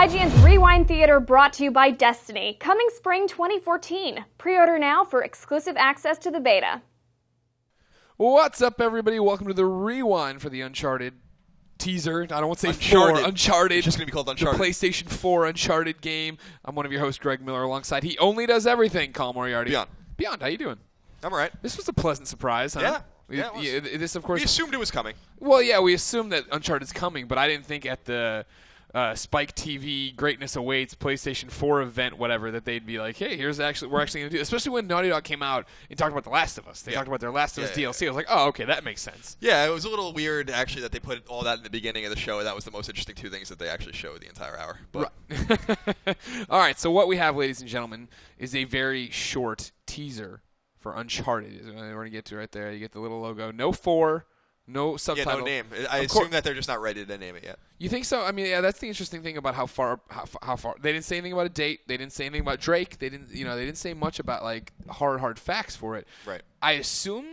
IGN's Rewind Theater brought to you by Destiny, coming spring 2014. Pre-order now for exclusive access to the beta. What's up, everybody? Welcome to the Rewind for the Uncharted teaser. I don't want to say Uncharted. 4. Uncharted. It's just going to be called Uncharted. The PlayStation 4 Uncharted game. I'm one of your hosts, Greg Miller, alongside He Only Does Everything, Colin Moriarty. Beyond, how you doing? I'm all right. This was a pleasant surprise, huh? Yeah. This, of course. We assumed it was coming. Well, yeah, we assumed that Uncharted's coming, but I didn't think at the Spike TV Greatness Awaits PlayStation 4 event, whatever, that they'd be like, hey, we're actually going to do this. Especially when Naughty Dog came out and talked about The Last of Us. They talked about their Last of Us DLC. I was like, oh, okay, that makes sense. Yeah, it was a little weird, actually, that they put all that in the beginning of the show. That was the most interesting two things that they actually showed the entire hour. But. Right. All right, so what we have, ladies and gentlemen, is a very short teaser for Uncharted. We're going to get to right there. You get the little logo. No 4. No subtitle. Yeah, no name. I assume that they're just not ready to name it yet. You think so? I mean, yeah, that's the interesting thing about how far. They didn't say anything about a date. They didn't say anything about Drake. They didn't say much about like hard facts for it. Right. I assume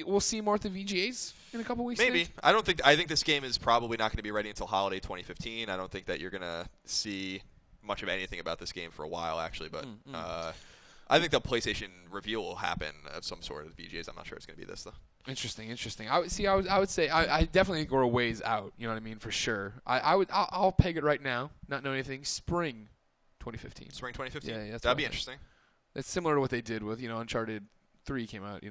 we'll see more of the VGAs in a couple weeks. Maybe. I think this game is probably not going to be ready until holiday 2015. I don't think that you're going to see much of anything about this game for a while, actually. But I think the PlayStation reveal will happen of some sort of VGAs. I'm not sure it's going to be this though. Interesting. I would say I definitely think we're a ways out. You know what I mean, for sure. I'll peg it right now. Not know anything. Spring 2015. Spring 2015. Yeah, that'd be interesting. It's similar to what they did with Uncharted 3 came out.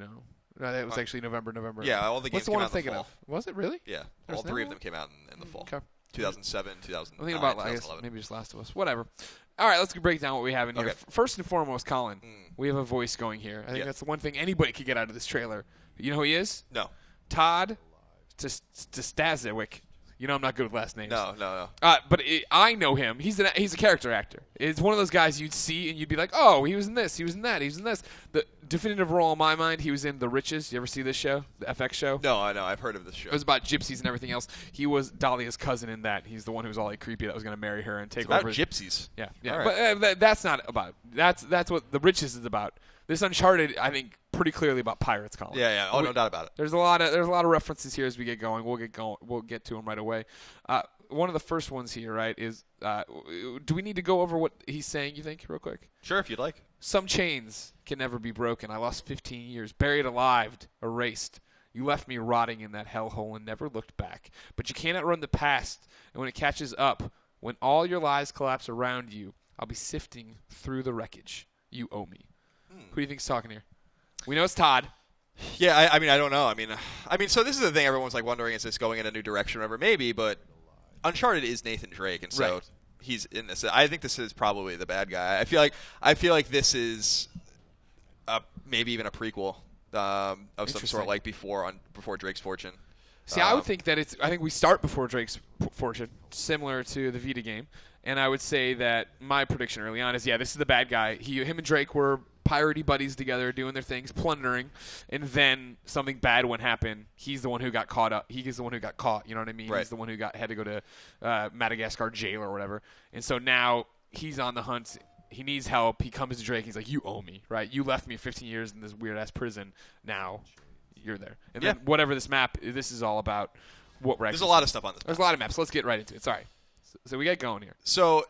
That was actually November. Yeah, all the games came out in the fall. Was it really? Yeah, all three of them came out in the fall. Okay. 2007, 2009, I'm thinking about 2011. maybe just Last of Us. Whatever. All right, let's break down what we have in here. Okay. First and foremost, Colin, we have a voice going here. I think that's the one thing anybody could get out of this trailer. You know who he is? No. Todd Stazowick. I'm not good with last names. No. But I know him. He's a character actor. It's one of those guys you'd see and you'd be like, oh, he was in this, he was in that, he was in this. The definitive role in my mind, he was in The Riches. You ever see this show, the FX show? No, I know. I've heard of this show. It was about gypsies and everything else. He was Dahlia's cousin in that. He's the one who was all like creepy that was going to marry her and take over. It's about gypsies. Yeah. Right. But that's not about. That's what The Riches is about. This Uncharted, I think, pretty clearly about pirates, Colin. Yeah. Oh, no doubt about it. There's a lot of references here as we get going. We'll get to them right away. One of the first ones here, right, is do we need to go over what he's saying, you think, real quick? Sure, if you'd like. Some chains can never be broken. I lost 15 years, buried alive, erased. You left me rotting in that hellhole and never looked back. But you cannot run the past, and when it catches up, when all your lies collapse around you, I'll be sifting through the wreckage. You owe me. Who do you think's talking here? We know it's Todd. Yeah, I mean, I don't know. I mean, so this is the thing. Everyone's like wondering, is this going in a new direction or whatever? Maybe, but Uncharted is Nathan Drake, and so he's in this. I think this is probably the bad guy. I feel like this is maybe even a prequel of some sort, like before Drake's Fortune. See, I would think that I think we start before Drake's Fortune, similar to the Vita game, and I would say that my prediction early on is, this is the bad guy. Him and Drake were piratey buddies together, doing their things, plundering, and then something bad would happen. He's the one who got caught up. He's the one who got caught. You know what I mean? Right. He's the one who had to go to Madagascar jail or whatever. And so now he's on the hunt. He needs help. He comes to Drake. He's like, "You owe me, right? You left me 15 years in this weird ass prison. Now you're there." And then whatever this map, this is all about. What we're There's a lot of stuff on this. There's a lot of maps. Let's get right into it. Sorry. So we get going here. So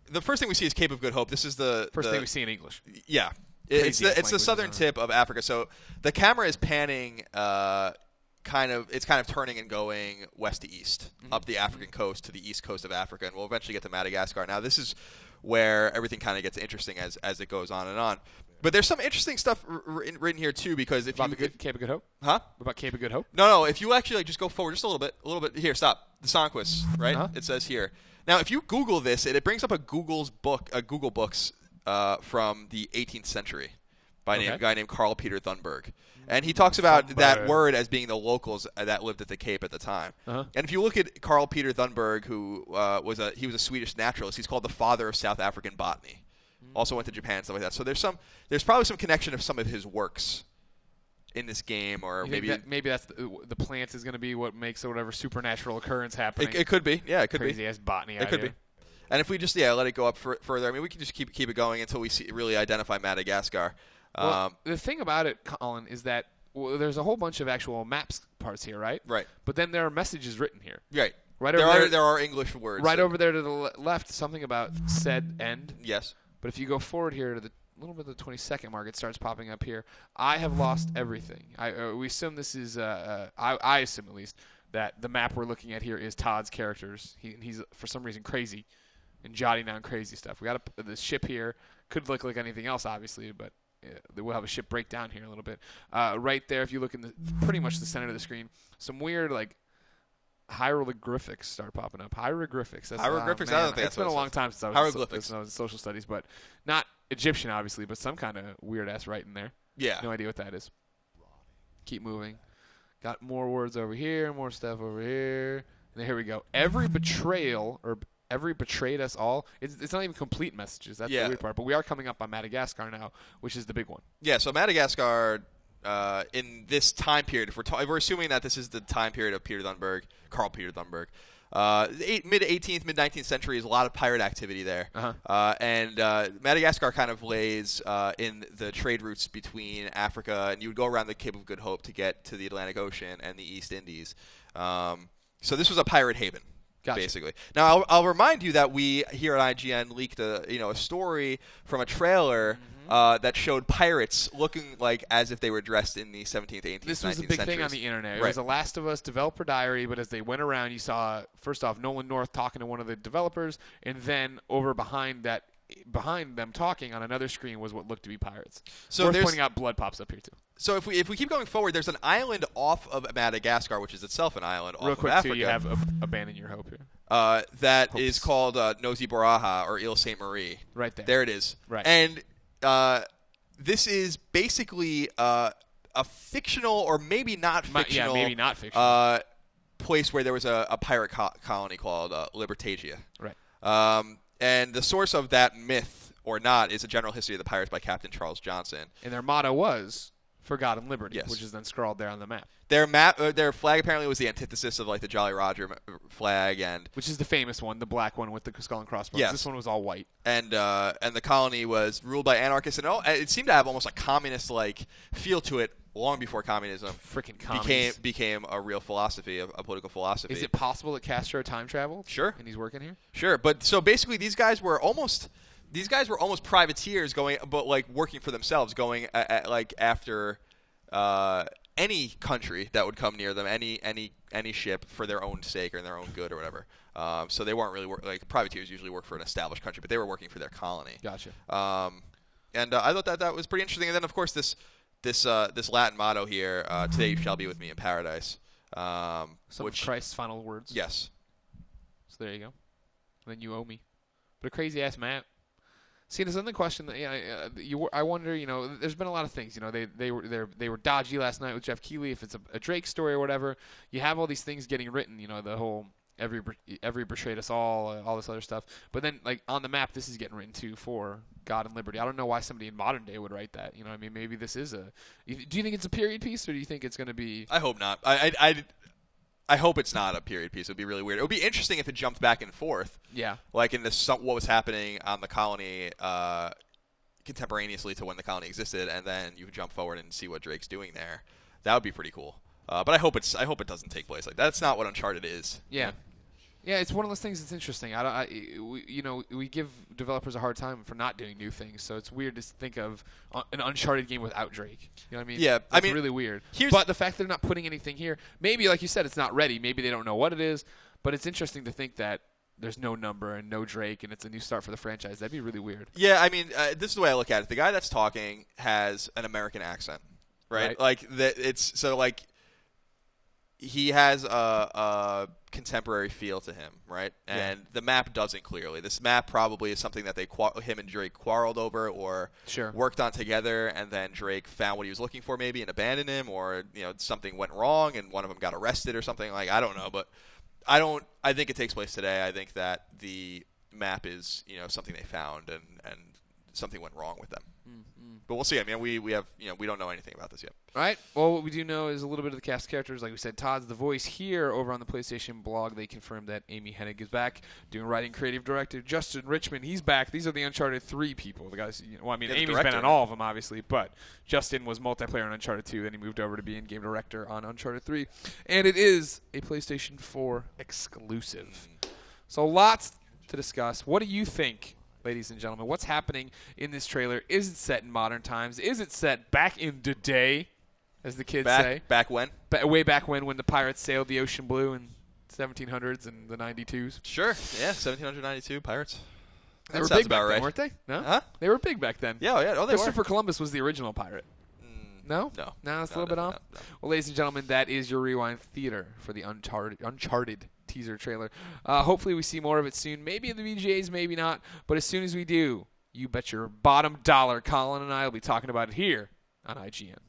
the first thing we see is Cape of Good Hope. This is the first thing we see in English. Yeah. It's the southern tip of Africa. So the camera is panning, kind of turning and going west to east, up the African coast to the east coast of Africa, and we'll eventually get to Madagascar. Now this is where everything kind of gets interesting as it goes on and on. But there's some interesting stuff written here too, because Cape of Good Hope? Huh? What about Cape of Good Hope? No. If you actually just go forward just a little bit. Here, stop. The Sonquist, right? It says here. Now, if you Google this, it brings up a Google Books. From the 18th century by a guy named Carl Peter Thunberg. And he talks about that word as being the locals that lived at the Cape at the time. And if you look at Carl Peter Thunberg, who was a Swedish naturalist, he's called the father of South African botany. Also went to Japan and stuff like that. So there's probably some connection of some of his works in this game, or maybe that's the plants is going to be what makes whatever supernatural occurrence happening. It could be. Yeah, it could be. Crazy ass botany. It could be. And if we just let it go up further, I mean, we can just keep it going until we really identify Madagascar. Well, the thing about it, Colin, is that there's a whole bunch of actual maps parts here, right? Right. But then there are messages written here. Right. Right over there. There are English words. Right over there to the left, something about said end. Yes. But if you go forward here to the little bit of the 20-second mark, it starts popping up here. I have lost everything. We assume this is, I assume at least, that the map we're looking at here is Todd's characters. He's, for some reason, crazy and jotting down crazy stuff. We got the ship here. Could look like anything else, obviously, but we'll have a ship break down here a little bit. Right there, if you look in pretty much the center of the screen, some weird, like, hieroglyphics start popping up. Hieroglyphics. Hieroglyphics? I don't think it's been a long time since I was in social studies, but not Egyptian, obviously, but some kind of weird-ass writing there. Yeah. No idea what that is. Keep moving. Got more words over here, more stuff over here. And here we go. Every betrayal, or every betrayed us all, it's not even complete messages. That's the weird part. But we are coming up on Madagascar now, which is the big one. Yeah, so Madagascar... in this time period, if we're assuming that this is the time period of Carl Peter Thunberg, mid-18th, mid-19th century is a lot of pirate activity there. And Madagascar kind of lays in the trade routes between Africa, and you would go around the Cape of Good Hope to get to the Atlantic Ocean and the East Indies. So this was a pirate haven. Gotcha. Basically. Now, I'll remind you that we here at IGN leaked a story from a trailer that showed pirates looking like as if they were dressed in the 17th, 18th, 19th This was a big thing on the internet. It was a Last of Us developer diary, but as they went around, you saw, first off, Nolan North talking to one of the developers, and then over behind them talking on another screen was what looked to be pirates. So worth pointing out, blood pops up here, too. So if we keep going forward, there's an island off of Madagascar, which is itself an island off Real quick, of Africa. Too, you have Abandon Your Hope here. That is called Nosy Boraha, or Ile Sainte Marie. Right there. There it is. Right. And this is basically a fictional, or maybe not fictional, maybe not fictional, place where there was a pirate colony called Libertagia. Right. And the source of that myth, or not, is A General History of the Pirates by Captain Charles Johnson. And their motto was, For God and Liberty, which is then scrawled there on the map. Their flag apparently was the antithesis of like the Jolly Roger flag, which is the famous one, the black one with the skull and crossbones. Yes. This one was all white. And the colony was ruled by anarchists, and it seemed to have almost a communist like feel to it long before communism became a real philosophy, a political philosophy. Is it possible that Castro time traveled? Sure. And he's working here? Sure. But so basically these guys were almost privateers working for themselves, going like after any country that would come near them, any ship for their own sake or their own good or whatever. So they weren't really like privateers usually work for an established country, but they were working for their colony. Gotcha. And I thought that was pretty interesting. And then of course this Latin motto here, "Today you shall be with me in paradise," Some of Christ's final words. Yes. So there you go. And then you owe me. But a crazy ass map. See, there's another question that I wonder. There's been a lot of things. They were dodgy last night with Jeff Keighley. If it's a Drake story or whatever, you have all these things getting written. The whole every betrayed us all this other stuff. But then, like on the map, this is getting written too for God and Liberty. I don't know why somebody in modern day would write that. I mean, maybe this is a. Do you think it's a period piece, or do you think it's going to be? I hope not. I hope it's not a period piece. It would be really weird. It would be interesting if it jumped back and forth. Yeah. Like in what was happening on the colony contemporaneously to when the colony existed, and then you jump forward and see what Drake's doing there. That would be pretty cool. But I hope it doesn't take place like that. That's not what Uncharted is. Yeah. Yeah, it's one of those things that's interesting. We give developers a hard time for not doing new things, so it's weird to think of an Uncharted game without Drake. You know what I mean? Yeah, it's really weird. But the fact they're not putting anything here, maybe like you said, it's not ready. Maybe they don't know what it is, but it's interesting to think that there's no number and no Drake, and it's a new start for the franchise. That'd be really weird. Yeah, I mean, this is the way I look at it. The guy that's talking has an American accent, right? Like it's so like. He has a contemporary feel to him, right? And the map doesn't clearly. This map probably is something that him and Drake quarreled over or worked on together, and then Drake found what he was looking for maybe and abandoned him, or something went wrong and one of them got arrested or something. Like I don't know, but I think it takes place today. I think that the map is something they found and something went wrong with them. But we'll see. I mean, we have we don't know anything about this yet. All right. Well, what we do know is a little bit of the cast of characters. Like we said, Todd's the voice here. Over on the PlayStation blog, they confirmed that Amy Hennig is back doing writing, creative director. Justin Richmond, he's back. These are the Uncharted 3 people. The guys. Well, I mean, Amy's been on all of them, obviously, but Justin was multiplayer on Uncharted 2. Then he moved over to being game director on Uncharted 3, and it is a PlayStation 4 exclusive. So lots to discuss. What do you think, ladies and gentlemen? What's happening in this trailer? Is it set in modern times? Is it set back in the day, as the kids say? Back when? Way back when the pirates sailed the ocean blue in 1700s and the 92s? Sure. Yeah, 1792 pirates. They were sounds big about back right. then, weren't they? No? Huh? They were big back then. Yeah, yeah. Oh, they were. Christopher Columbus was the original pirate. No? No. No, it's a little bit off? No. Well, ladies and gentlemen, that is your Rewind Theater for the Uncharted teaser trailer. Hopefully we see more of it soon. Maybe in the VGAs, maybe not. But as soon as we do, you bet your bottom dollar Colin and I will be talking about it here on IGN.